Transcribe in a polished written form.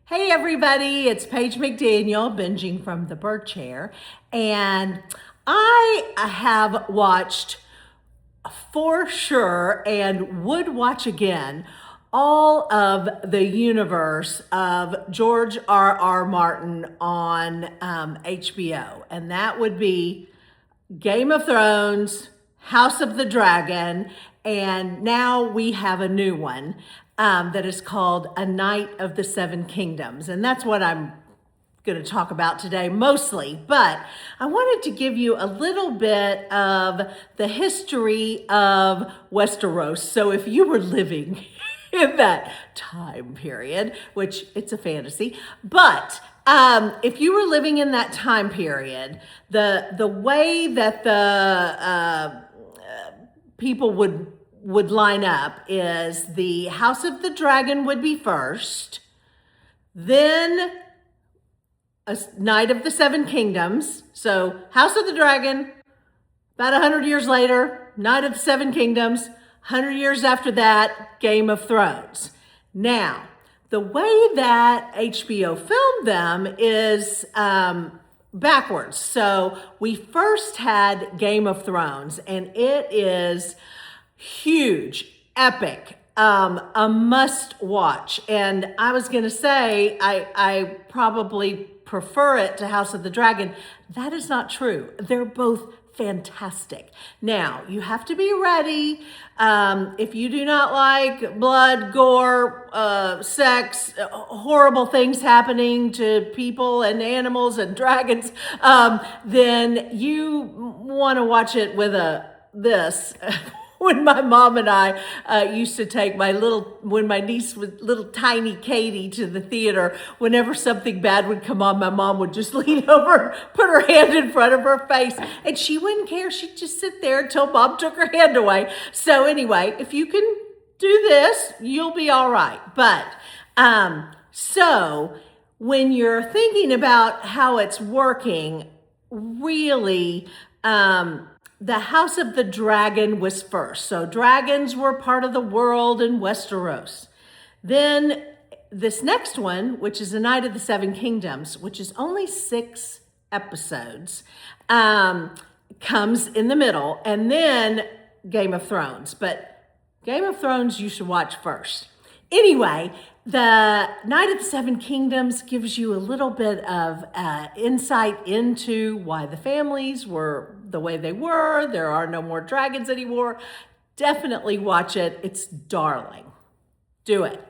Hey everybody, it's Paige McDaniel, binging from the bird chair, and I have watched for sure and would watch again all of the universe of George R.R. Martin on HBO, and that would be Game of Thrones, House of the Dragon, and now we have a new one that is called A Night of the Seven Kingdoms. And that's what I'm going to talk about today mostly. But I wanted to give you a little bit of the history of Westeros. So if you were living in that time period, which it's a fantasy, but if you were living in that time period, the way that the people would line up is the House of the Dragon would be first, then a Night of the Seven Kingdoms. So House of the Dragon, about 100 years later, Night of the Seven Kingdoms, 100 years after that, Game of Thrones. Now, the way that HBO filmed them is backwards. So we first had Game of Thrones, and it is huge, epic, a must watch. And I was going to say, I probably prefer it to House of the Dragon. That is not true. They're both fantastic. Now, you have to be ready. If you do not like blood, gore, sex, horrible things happening to people and animals and dragons, then you want to watch it with this. When my mom and I used to take when my niece was little tiny Katie to the theater, whenever something bad would come on, my mom would just lean over, put her hand in front of her face, and she wouldn't care. She'd just sit there until mom took her hand away. So anyway, if you can do this, you'll be all right. But so when you're thinking about how it's working, really, the House of the Dragon was first. So dragons were part of the world in Westeros. Then this next one, which is A Night of the Seven Kingdoms, which is only 6 episodes, comes in the middle. And then Game of Thrones. But Game of Thrones you should watch first. Anyway, the Night of the Seven Kingdoms gives you a little bit of insight into why the families were the way they were. There are no more dragons anymore. Definitely watch it. It's darling. Do it.